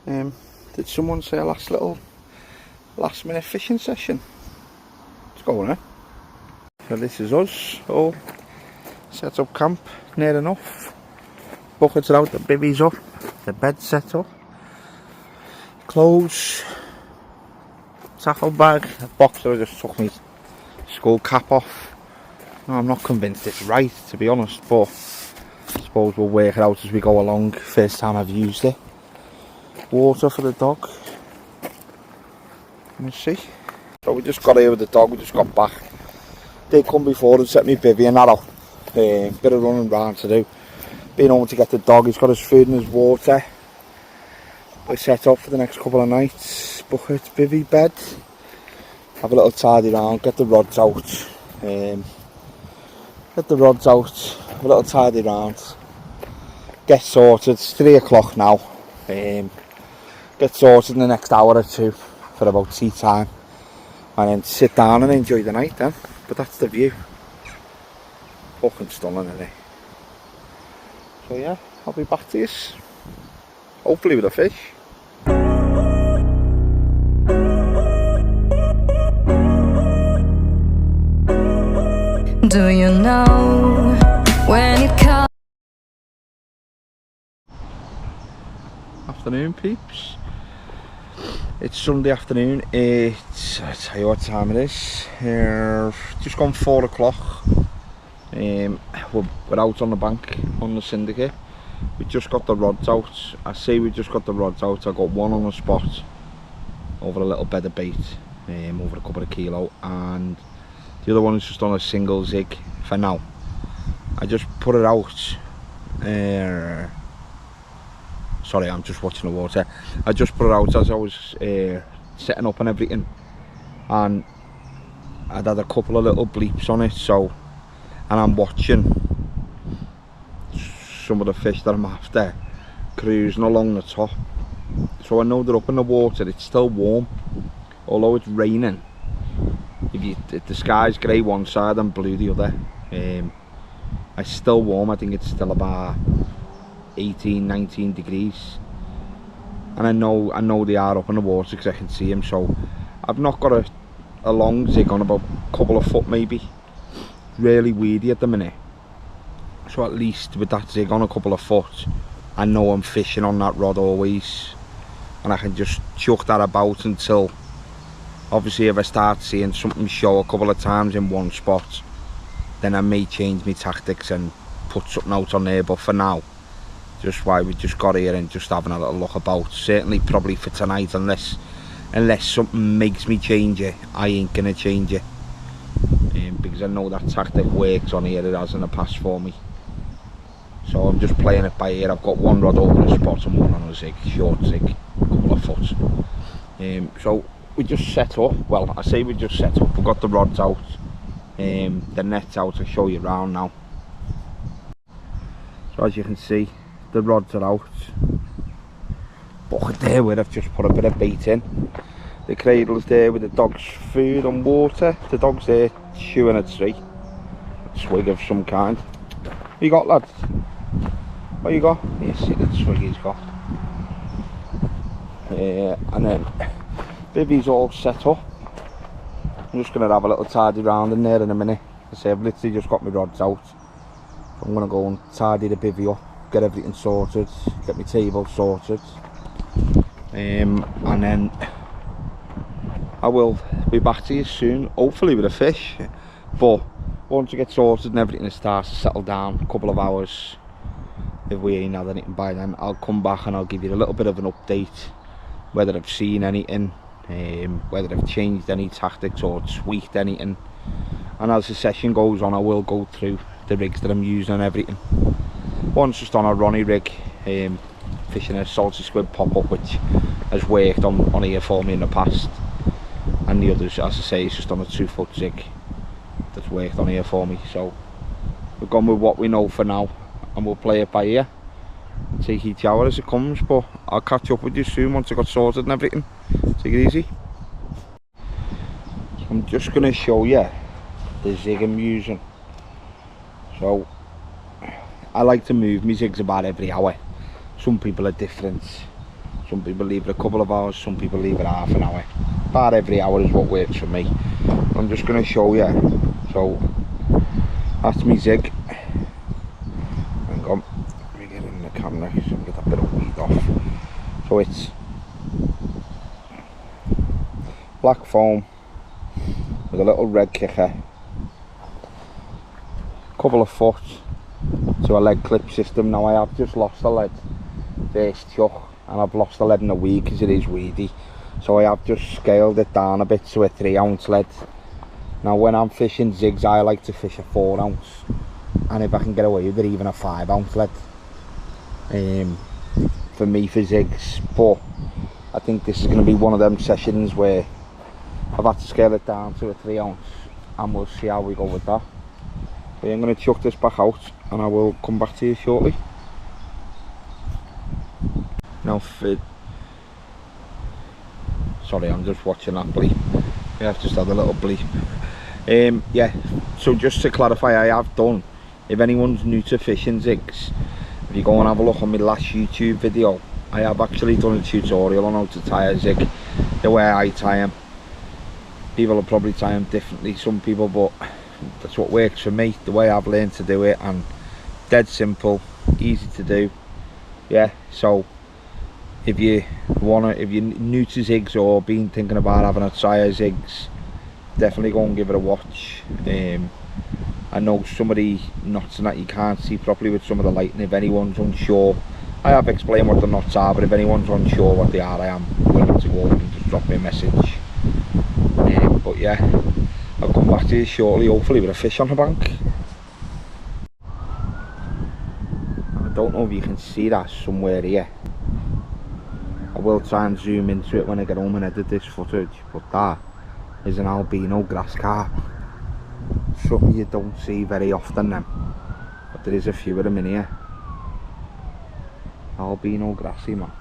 Did someone say a last minute fishing session? Let's go on, eh? So this is us, all set up camp, near enough. Buckets are out, the bivvy's up, the bed's set up. Clothes, tackle bag, a boxer. I just took my skull cap off. No, I'm not convinced it's right, to be honest, but I suppose we'll work it out as we go along. First time I've used it. Water for the dog. Let's see. So we just got here with the dog, we just got back. They come before and set me bivvy and that out. Bit of running around to do. Been home to get the dog, he's got his food and his water. We're set up for the next couple of nights. Bucket, bivvy, bed. Have a little tidy round, get the rods out. Have a little tidy round. Get sorted, it's 3 o'clock now. Get sorted in the next hour or two for about tea time. And then sit down and enjoy the night then. But that's the view. Fucking stunning, isn't it? So yeah, I'll be back to you. Hopefully with a fish. Do you know when it comes? Afternoon, peeps. It's Sunday afternoon. I'll tell you what time it is. Just gone 4 o'clock. We're out on the bank on the syndicate. We just got the rods out. I say we just got the rods out. I got one on the spot over a little bed of bait, over a couple of kilo, and the other one is just on a single zig for now. I just put it out. Sorry, I'm just watching the water. I just put it out as I was setting up and everything, and I'd had a couple of little bleeps on it, so, and I'm watching some of the fish that I'm after cruising along the top, so I know they're up in the water. It's still warm, although it's raining. If the sky's grey one side and blue the other, it's still warm. I think it's still about 18-19 degrees, and I know they are up in the water because I can see them. So I've not got a long zig on, about a couple of foot maybe. Really weedy at the minute, so at least with that zig on a couple of foot, I know I'm fishing on that rod always, and I can just chuck that about until, obviously, if I start seeing something show a couple of times in one spot, then I may change my tactics and put something out on there. But for now, just why we just got here and just having a little look about. Certainly probably for tonight, unless something makes me change it, I ain't gonna change it, because I know that tactic works on here. It has in the past for me, so I'm just playing it by ear. I've got one rod over the spot and one on a zig, short zig, a couple of foot. So we just set up. Well, I say we just set up. We've got the rods out, the net's out. I'll show you around now. So as you can see, the rods are out. Bucket there where I've just put a bit of bait in. The cradle's there with the dog's food and water. The dog's there chewing a tree. A swig of some kind. What you got, lads? What you got? You see the swig he's got. And then bivvy's all set up. I'm just going to have a little tidy round in there in a minute. I say I've literally just got my rods out. I'm going to go and tidy the bivvy up, get everything sorted, get my table sorted, and then I will be back to you soon, hopefully with a fish. But once I get sorted and everything starts to settle down, a couple of hours, if we ain't had anything by then, I'll come back and I'll give you a little bit of an update, whether I've seen anything, whether I've changed any tactics or tweaked anything. And as the session goes on, I will go through the rigs that I'm using and everything. One's just on a Ronnie rig, fishing a salty squid pop-up, which has worked on here for me in the past, and the others, as I say, is just on a 2-foot jig that's worked on here for me. So we've gone with what we know for now, and we'll play it by ear and take each hour as it comes. But I'll catch up with you soon once I got sorted and everything. Take it easy. So I'm just going to show you the zig I'm using. So I like to move my zigs about every hour. Some people are different. Some people leave it a couple of hours, some people leave it half an hour. About every hour is what works for me. I'm just going to show you. So that's my zig. Hang on, let me get in the camera so I can get that bit of weed off. So it's black foam with a little red kicker, couple of foot to a lead clip system. Now I have just lost a lead first chuck, and I've lost a lead in a week because it is weedy, so I have just scaled it down a bit to a 3 ounce lead. Now when I'm fishing zigs, I like to fish a 4 ounce, and if I can get away with it, even a 5 ounce lead for me for zigs. But I think this is going to be one of them sessions where I've had to scale it down to a 3 ounce, and we'll see how we go with that. But I'm going to chuck this back out and I will come back to you shortly. Now sorry, I'm just watching that bleep. We have just had a little bleep. Yeah, so just to clarify, I have done, if anyone's new to fishing zigs, if you go and have a look on my last YouTube video, I have actually done a tutorial on how to tie a zig, the way I tie them. People will probably tie them differently, some people, but that's what works for me, the way I've learned to do it, and dead simple, easy to do. Yeah, so if you're new to zigs or been thinking about having a try of zigs, definitely go and give it a watch. I know some of the knots and that you can't see properly with some of the lighting. If anyone's unsure, I have explained what the knots are, but if anyone's unsure what they are, I am willing to go and just drop me a message. But yeah, I'll come back to you shortly, hopefully with a fish on the bank. I don't know if you can see that somewhere here. I will try and zoom into it when I get home and edit this footage, but that is an albino grass carp. Something you don't see very often then, but there is a few of them in here. Albino grassy, man.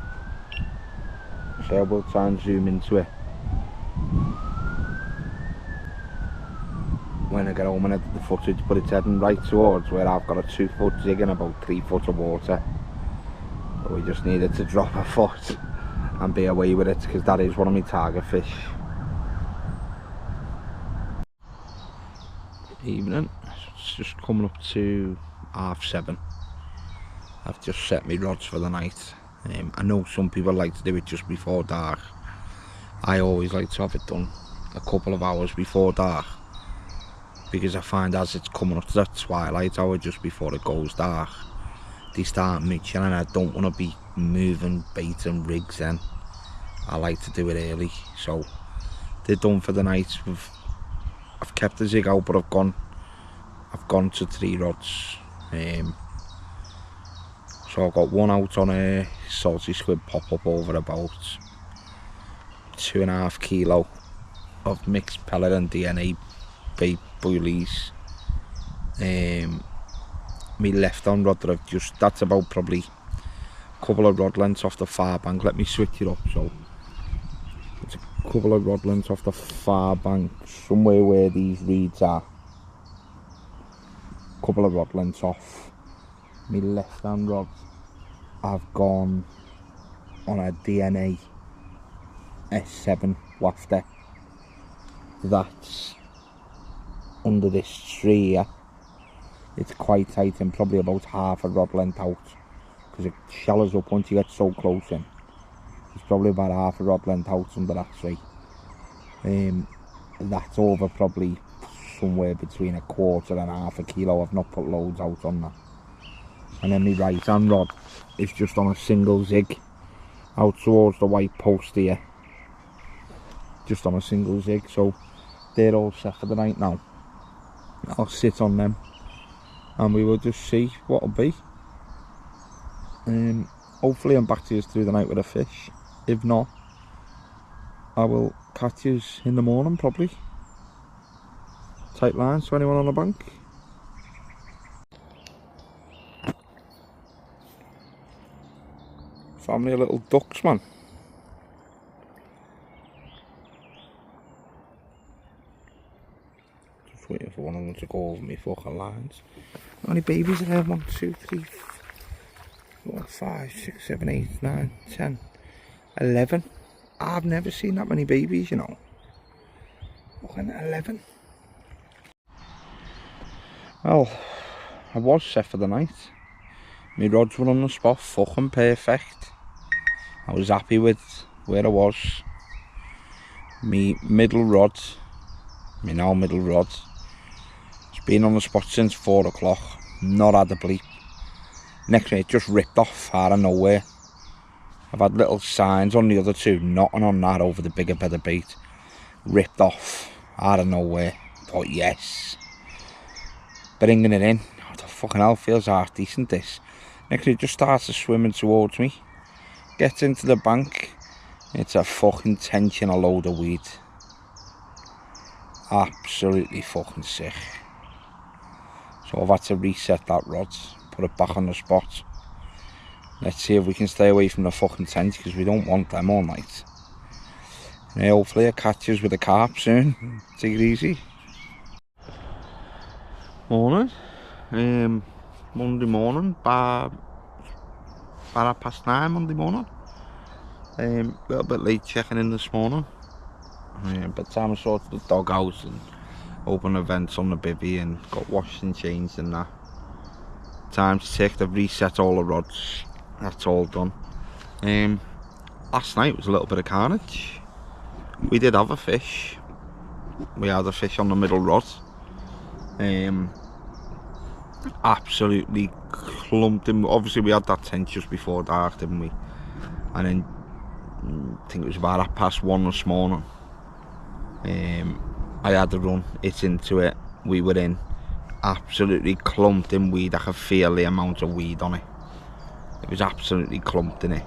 So I will try and zoom into it when I get home and edit the footage, but it's heading right towards where I've got a 2 foot zig and about 3 foot of water. But we just needed to drop a foot and be away with it, because that is one of my target fish. Evening, it's just coming up to 7:30. I've just set my rods for the night. I know some people like to do it just before dark. I always like to have it done a couple of hours before dark, because I find as it's coming up to that twilight hour just before it goes dark, they start mooching, and I don't want to be moving bait and rigs then. I like to do it early, so they're done for the night. I've kept the zig out, but I've gone to 3 rods. So I've got one out on a salty squid pop-up over about 2.5 kilo of mixed pellet and DNA bait bullies. My left on rod that I've just, that's about probably a couple of rod lengths off the far bank. Let me switch it up. So it's a couple of rod lengths off the far bank, somewhere where these reeds are. Couple of rod lengths off. My left hand rod, I've gone on a DNA S7 wafter. That's under this tree here. It's quite tight and probably about half a rod length out, because it shallows up once you get so close in. It's probably about half a rod length out under that tree. That's over probably somewhere between 1/4 and 1/2 kilo. I've not put loads out on that. And then my right hand rod is just on a single zig out towards the white post here, just on a single zig. So they're all set for the night now. I'll sit on them and we will just see what it'll be. Hopefully I'm back to you through the night with a fish. If not, I will catch you in the morning probably. Tight lines to anyone on the bank. Family of little ducks, man. Just waiting for one of them to go over me fucking lines. How many babies are there? 1, 2, 3, 4, 5, 6, 7, 8, 9, 10. 11. I've never seen that many babies, you know. Looking at 11. Well, I was set for the night. My rods were on the spot, fucking perfect. I was happy with where I was. My middle rod, my now middle rod, it's been on the spot since 4 o'clock, not had a bleep. Next minute, it just ripped off out of nowhere. I've had little signs on the other two, knocking on that over the bigger, better bait. Ripped off out of nowhere. Thought, yes. Bringing it in. Oh, the fucking hell, feels half decent this. Next minute, it just starts swimming towards me. Gets into the bank. It's a fucking tension, a load of weed. Absolutely fucking sick. So I've had to reset that rod, put it back on the spot. Let's see if we can stay away from the fucking tent, because we don't want them all night. And hopefully I'll catch us with a carp soon. Take it easy. Morning. Monday morning, about 9:30 Monday morning. A little bit late checking in this morning. By the time I sorted the dog out and opened the vents on the bivvy and got washed and changed and that. Time's ticked, I've reset all the rods. That's all done. Last night was a little bit of carnage. We did have a fish. We had a fish on the middle rod. Absolutely clumped him. Obviously we had that tent just before dark, didn't we? And then I think it was about 1:30 this morning. I had to run it into it. We were in. Absolutely clumped in weed. I could feel the amount of weed on it. It was absolutely clumped in it.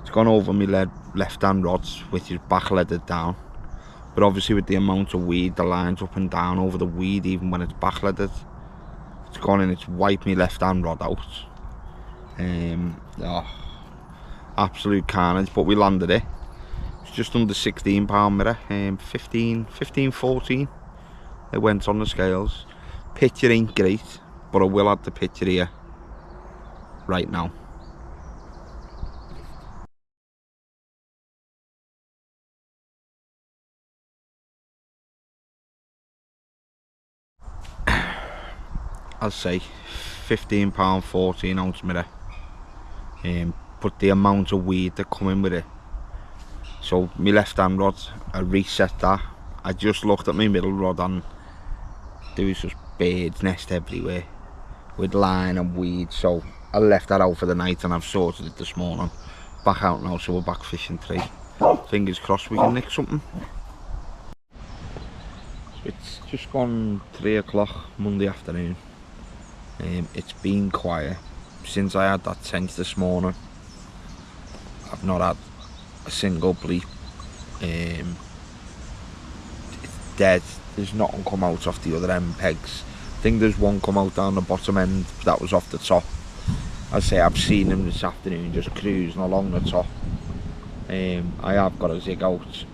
It's gone over my left hand rods, which is back leaded down. But obviously with the amount of weed, the lines up and down over the weed, even when it's back leaded. It's gone and it's wiped my left hand rod out. Absolute carnage, but we landed it. It's just under 16 pound mirror, 15, 14. It went on the scales. Picture ain't great, but I will add the picture here right now. I'll say 15 pound 14 ounce mirror. But the amount of weed that come in with it. So my left hand rod, I reset that. I just looked at my middle rod and there was just birds nest everywhere with line and weed, so I left that out for the night and I've sorted it this morning. Back out now, so we're back fishing today. Fingers crossed we can nick something. So it's just gone 3 o'clock Monday afternoon. It's been quiet since I had that tent this morning. I've not had a single bleep. It's dead. There's nothing come out off the other end pegs. I think there's one come out down the bottom end, but that was off the top. I say I've seen him this afternoon just cruising along the top. I have got a zig out.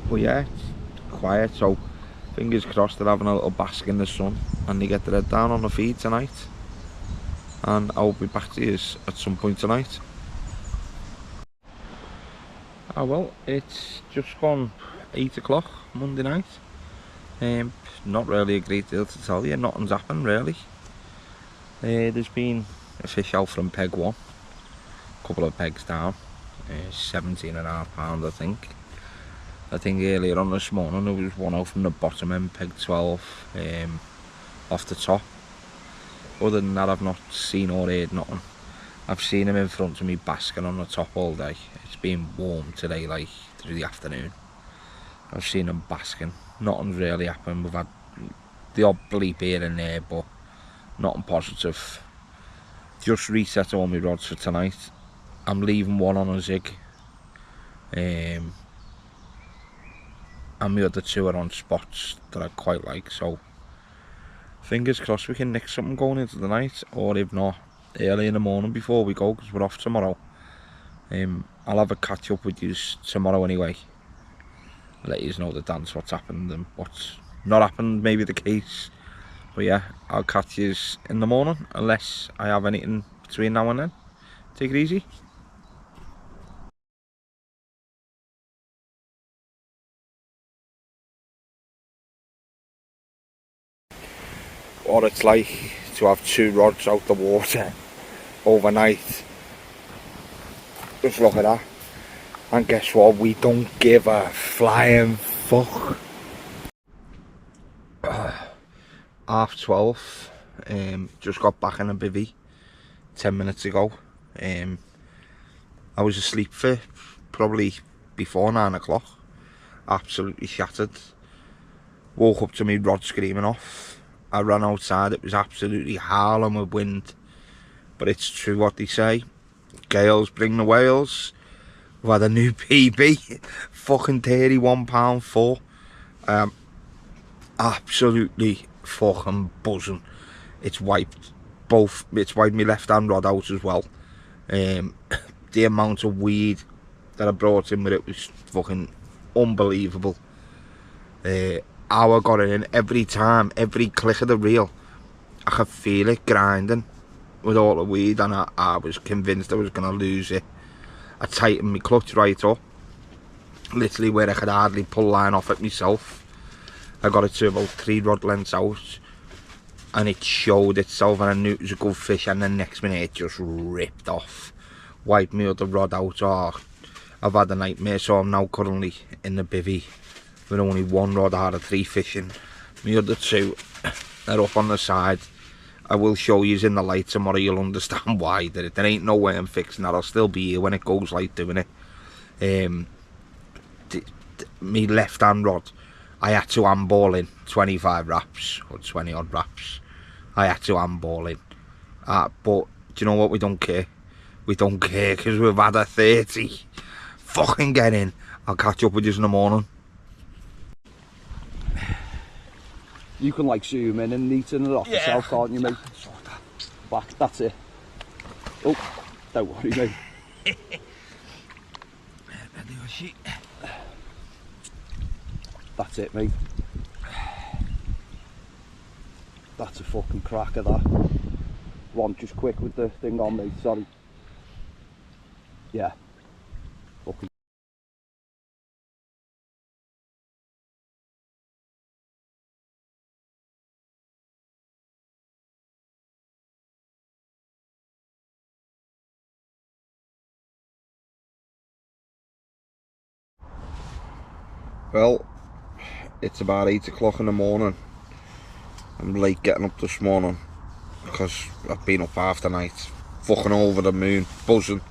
But yeah, it's quiet, so fingers crossed they're having a little bask in the sun and they get their head down on the feed tonight. And I'll be back to you at some point tonight. Well, it's just gone 8 o'clock Monday night. Not really a great deal to tell you, nothing's happened really. There's been a fish out from peg 1, a couple of pegs down, 17.5 pound I think. I think earlier on this morning there was one out from the bottom end, peg 12, off the top. Other than that I've not seen or heard nothing. I've seen him in front of me basking on the top all day. It's been warm today, like through the afternoon. I've seen him basking. Nothing's really happened. We've had the odd bleep here and there, but nothing positive. Just reset all my rods for tonight. I'm leaving one on a zig. And the other two are on spots that I quite like, so fingers crossed we can nick something going into the night, or if not, early in the morning before we go, because we're off tomorrow. I'll have a catch up with you tomorrow anyway. Let you know the dance what's happened and what's not happened, maybe the case. But yeah, I'll catch you in the morning unless I have anything between now and then. Take it easy. what it's like to have 2 rods out the water overnight. Just look at that. And guess what? We don't give a flying fuck. 12:30. Just got back in a bivvy 10 minutes ago. I was asleep for probably before 9 o'clock. Absolutely shattered. Woke up to me rod screaming off. I ran outside. It was absolutely howling with wind. But it's true what they say. Gales bring the whales. We've had a new PB. Fucking £31.4. Absolutely fucking buzzing. It's wiped my left hand rod out as well. The amount of weed that I brought in with it was fucking unbelievable. How I got it in every time, every click of the reel, I could feel it grinding with all the weed, and I was convinced I was going to lose it. I tightened my clutch right up, literally where I could hardly pull line off it myself. I got it to about 3 rod lengths out, and it showed itself, and I knew it was a good fish, and the next minute it just ripped off. Wiped me other rod out. Oh, I've had a nightmare, so I'm now currently in the bivvy with only 1 rod out of 3 fishing. My other 2 are up on the side. I will show you in the light tomorrow, you'll understand why. There ain't no way I'm fixing that. I'll still be here when it goes light doing it. Me left hand rod, I had to handball in 25 wraps or 20 odd wraps. I had to handball in. But do you know what? We don't care. We don't care because we've had a 30. Fucking get in. I'll catch up with you in the morning. You can like zoom in and neaten it off yourself, can't you, mate? Back, that's it. Oh, don't worry, mate. That's it, mate. That's a fucking cracker, that. One just quick with the thing on, mate, sorry. Yeah. Fucking. Well, it's about 8 o'clock in the morning. I'm late getting up this morning because I've been up half the night, fucking over the moon, buzzing.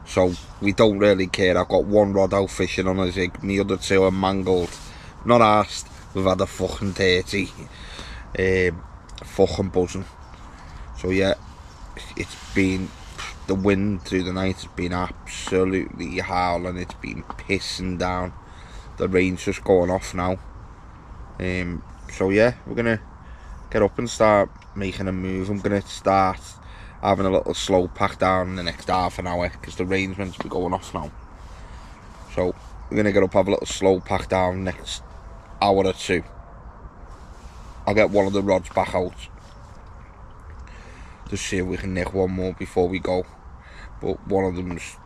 So we don't really care. I've got 1 rod out fishing on a zig. Me other 2 are mangled. Not asked. We've had a fucking 30. Fucking buzzing. So yeah, it's been, the wind through the night has been absolutely howling. It's been pissing down. The rain's just going off now. So yeah, we're gonna get up and start making a move. I'm gonna start having a little slow pack down in the next half an hour because the rain's meant to be going off now. So we're gonna get up, have a little slow pack down next hour or 2. I'll get one of the rods back out to see if we can nick one more before we go, but one of them's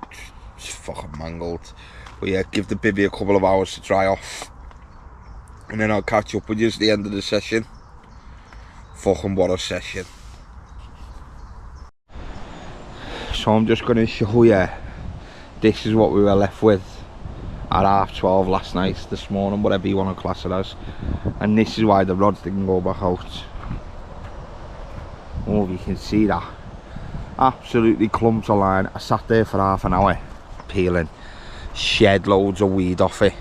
just fucking mangled. But yeah, give the bivvy a couple of hours to dry off, and then I'll catch up with you at the end of the session. Fucking what a session. So I'm just going to show you, this is what we were left with at 12:30 last night, this morning, whatever you want to class it as. And this is why the rods didn't go back out. Oh, you can see that. Absolutely clumped a line. I sat there for half an hour peeling, shed loads of weed off it,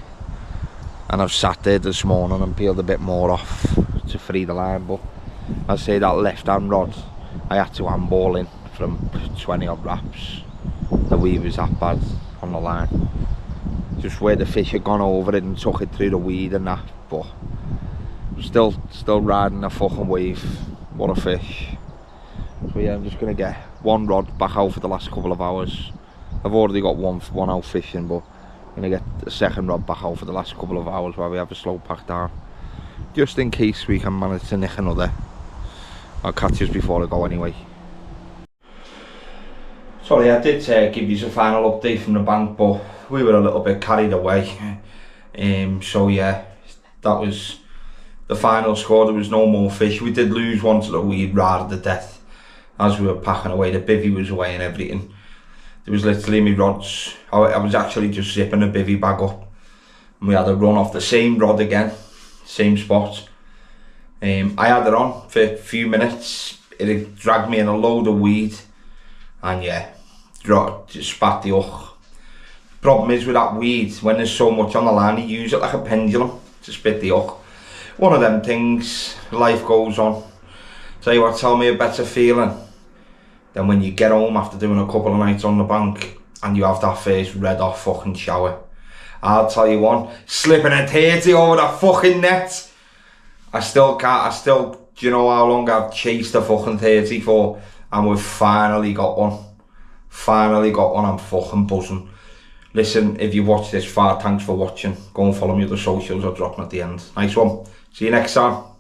and I've sat there this morning and peeled a bit more off to free the line. But I say that left hand rod, I had to handball in from 20 odd wraps. The weed was that bad on the line, just where the fish had gone over it and took it through the weed and that. But still riding a fucking wave. What a fish. So yeah, I'm just gonna get 1 rod back out for the last couple of hours. I've already got one out fishing, but I'm gonna get the 2nd rod back out for the last couple of hours while we have a slow pack down, just in case we can manage to nick another. I'll catch us before I go anyway. Sorry, I did give you a final update from the bank, but we were a little bit carried away. So yeah, that was the final score, there was no more fish. We did lose one to the weed rather to death as we were packing away. The bivvy was away and everything. There was literally me rods. I was actually just zipping the bivvy bag up, and we had a run off the same rod again, same spot. I had it on for a few minutes. It had dragged me in a load of weed, and yeah, just spat the hook. Problem is with that weed, when there's so much on the line, you use it like a pendulum to spit the hook. One of them things, life goes on. Tell you what, tell me a better feeling than when you get home after doing a couple of nights on the bank and you have that first red hot fucking shower. I'll tell you one, slipping a 30 over the fucking net. I still can't, do you know how long I've chased the fucking 30 for? And we've finally got one. Finally got one, I'm fucking buzzing. Listen, if you watched this far, thanks for watching. Go and follow me on the socials, I'll drop them at the end. Nice one. See you next time.